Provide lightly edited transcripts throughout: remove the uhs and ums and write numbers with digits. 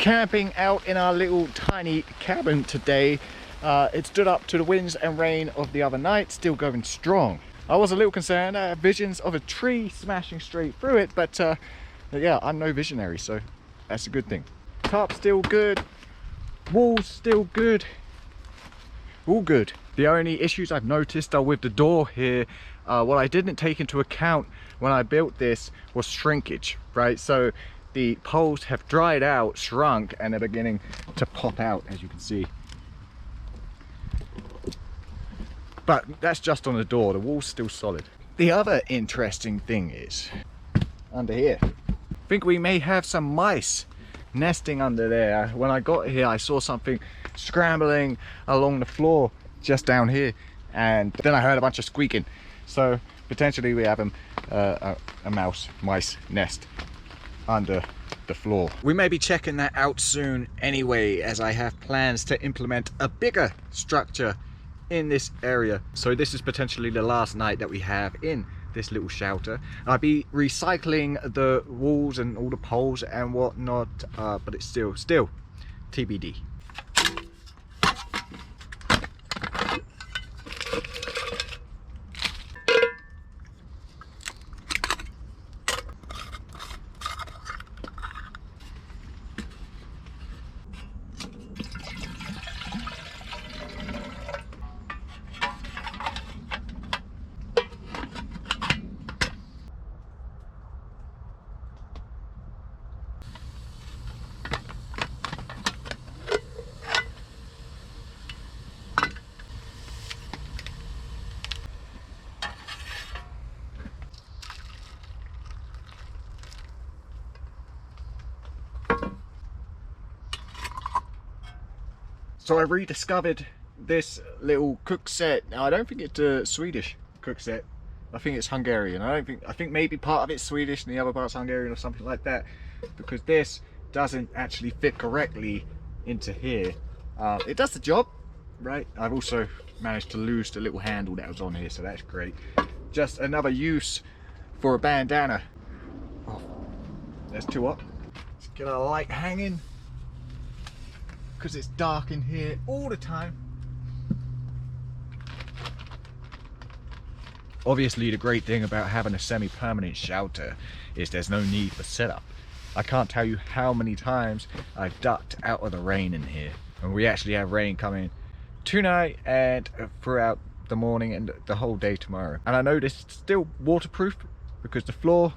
Camping out in our little tiny cabin today. It stood up to the winds and rain of the other night, still going strong. I was a little concerned, I had visions of a tree smashing straight through it, but yeah, I'm no visionary, so that's a good thing. Tarp still good, walls still good, all good. The only issues I've noticed are with the door here. What I didn't take into account when I built this was shrinkage, right? So the poles have dried out, shrunk, and they're beginning to pop out, as you can see. But that's just on the door, the wall's still solid. The other interesting thing is under here. I think we may have some mice nesting under there. When I got here, I saw something scrambling along the floor just down here, and then I heard a bunch of squeaking. So potentially we have a mice nest under the floor. We may be checking that out soon anyway, as I have plans to implement a bigger structure in this area. So this is potentially the last night that we have in this little shelter. I'll be recycling the walls and all the poles and whatnot, but it's still TBD. So I rediscovered this little cook set. Now I don't think it's a Swedish cook set. I think it's Hungarian. I think maybe part of it's Swedish and the other part's Hungarian or something like that, because this doesn't actually fit correctly into here. It does the job, right? I've also managed to lose the little handle that was on here, so that's great. Just another use for a bandana. Oh, there's two up. Let's get our light hanging, because it's dark in here all the time. Obviously, the great thing about having a semi-permanent shelter is there's no need for setup. I can't tell you how many times I've ducked out of the rain in here. And we actually have rain coming tonight and throughout the morning and the whole day tomorrow. And I know this is still waterproof because the floor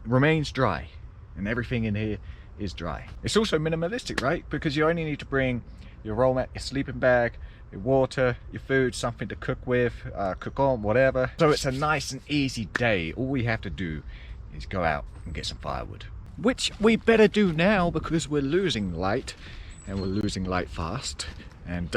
remains dry and everything in here is dry. It's also minimalistic, right? Because you only need to bring your roll mat, your sleeping bag, your water, your food, something to cook with, cook on, whatever. So it's a nice and easy day. All we have to do is go out and get some firewood, which we better do now because we're losing light, and we're losing light fast, and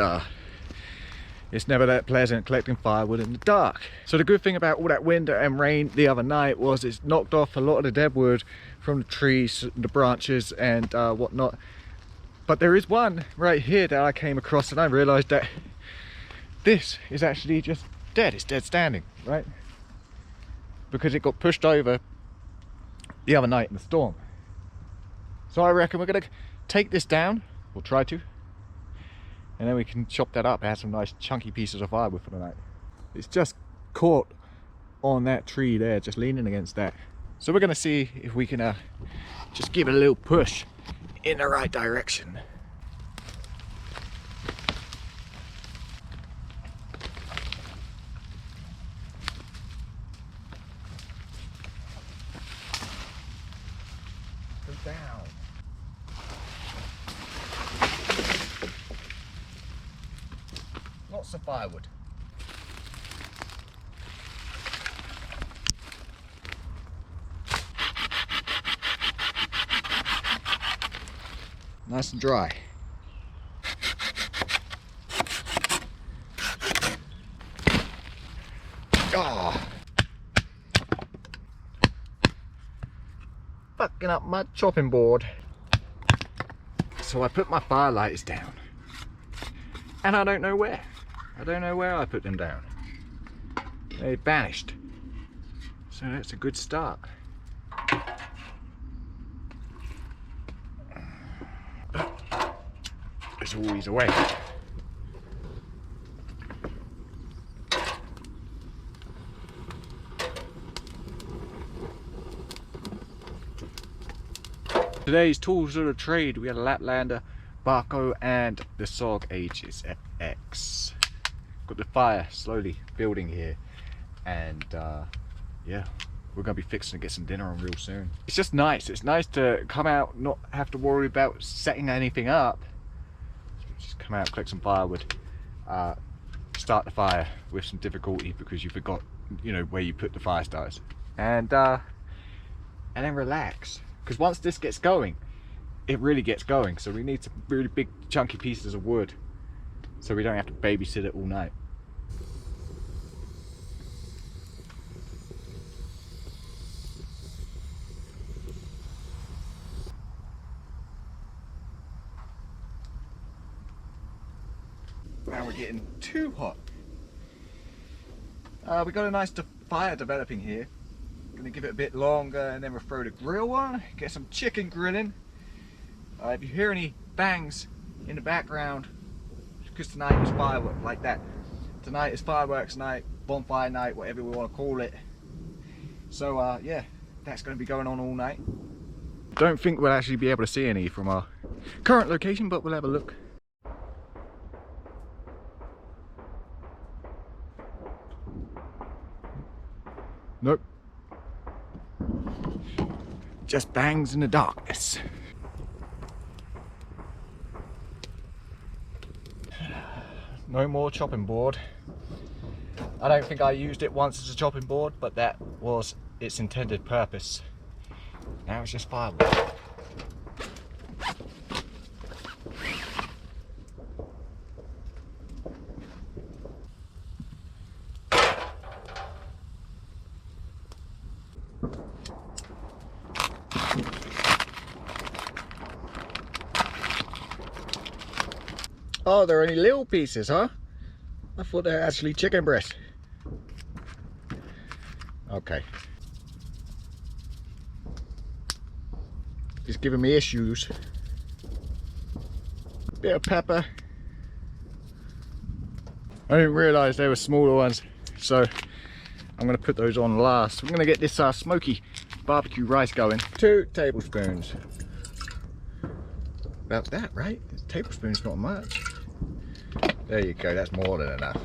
it's never that pleasant collecting firewood in the dark. So the good thing about all that wind and rain the other night was it's knocked off a lot of the dead wood from the trees, the branches and whatnot. But there is one right here that I came across, and I realized that this is actually just dead. It's dead standing, right? Because it got pushed over the other night in the storm. So I reckon we're gonna take this down, we'll try to, and then we can chop that up, add some nice chunky pieces of firewood for the night. It's just caught on that tree there, just leaning against that. So we're gonna see if we can just give it a little push in the right direction. Go down. Lots of firewood. Nice and dry. Oh, fucking up my chopping board. So I put my firelighters down, and I don't know where. I don't know where I put them down. They vanished. So that's a good start. is always away. Today's tools of the trade, we had a Laplander, Barco, and the Sog Aegis FX. Got the fire slowly building here, and yeah, we're gonna be fixing to get some dinner on real soon. It's just nice. It's nice to come out, not have to worry about setting anything up. Just come out, collect some firewood, start the fire with some difficulty because you forgot, you know, where you put the fire starters, and then relax. Because once this gets going, it really gets going. So we need some really big chunky pieces of wood so we don't have to babysit it all night. Now we're getting too hot. We got a nice fire developing here. Gonna give it a bit longer, and then we'll throw the grill on, get some chicken grilling. If you hear any bangs in the background, because tonight is fireworks like that. Tonight is fireworks night, bonfire night, whatever we want to call it. So yeah, that's going to be going on all night. Don't think we'll actually be able to see any from our current location, but we'll have a look. Nope. Just bangs in the darkness. No more chopping board. I don't think I used it once as a chopping board, but that was its intended purpose. Now it's just firewood. Oh, they're only little pieces, huh? I thought they were actually chicken breast. Okay. Just giving me issues. Bit of pepper. I didn't realise they were smaller ones, so I'm going to put those on last. I'm going to get this smoky barbecue rice going. 2 tablespoons. About that, right? A tablespoon's not much. There you go, that's more than enough.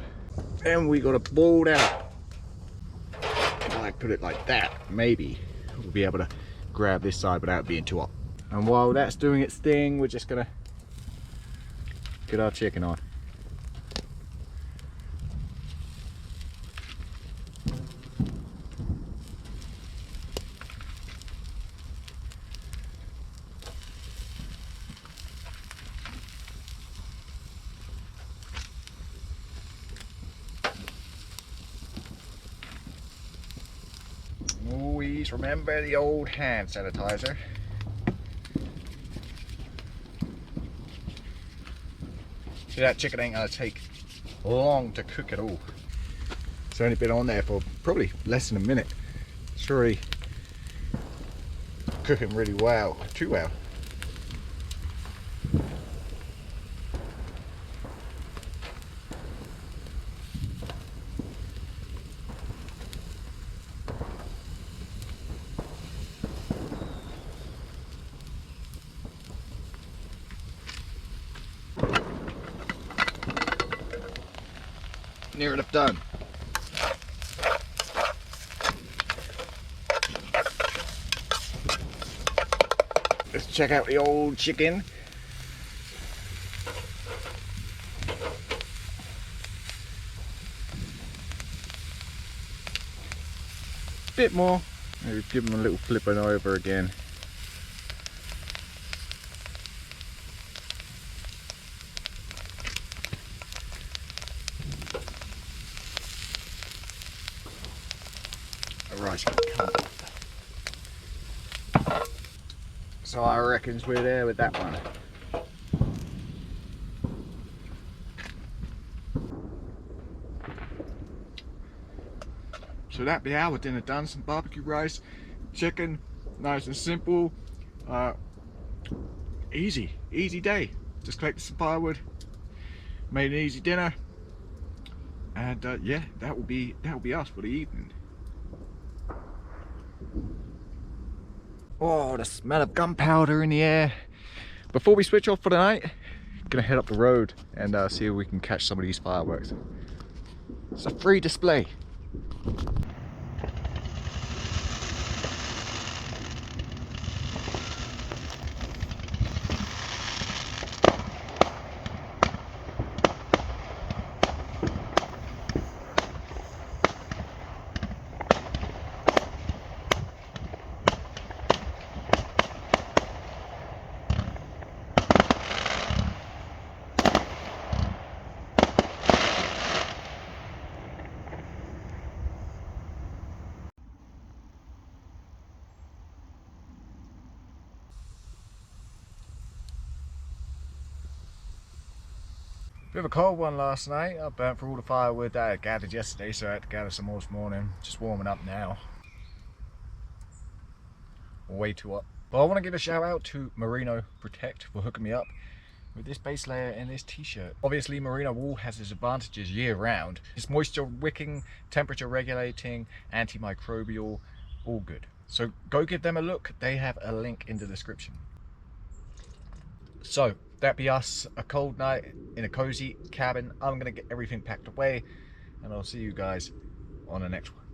Then we got to boil out. If I put it like that, maybe we'll be able to grab this side without being too hot. And while that's doing its thing, we're just gonna get our chicken on. Always remember the old hand sanitizer. See, that chicken ain't gonna take long to cook at all. It's only been on there for probably less than a minute. It's already cooking really well, too well. Near enough done. Let's check out the old chicken. Bit more. Maybe give them a little flipping over again. Rice can come off. So I reckon we're there with that one. So that be our dinner done. Some barbecue rice, chicken, nice and simple. Easy day. just collected some firewood, made an easy dinner, and yeah, that will be us for the evening. Oh, the smell of gunpowder in the air. Before we switch off for the night, gonna head up the road and see if we can catch some of these fireworks. It's a free display. Bit of a cold one last night. I burnt through all the firewood that I gathered yesterday, so I had to gather some more this morning. Just warming up now. Way too hot. But I want to give a shout out to Merino Protect for hooking me up with this base layer and this t-shirt. Obviously merino wool has its advantages year round. It's moisture wicking, temperature regulating, antimicrobial, all good. So go give them a look. They have a link in the description. So that be us, a cold night in a cozy cabin. I'm gonna get everything packed away and I'll see you guys on the next one.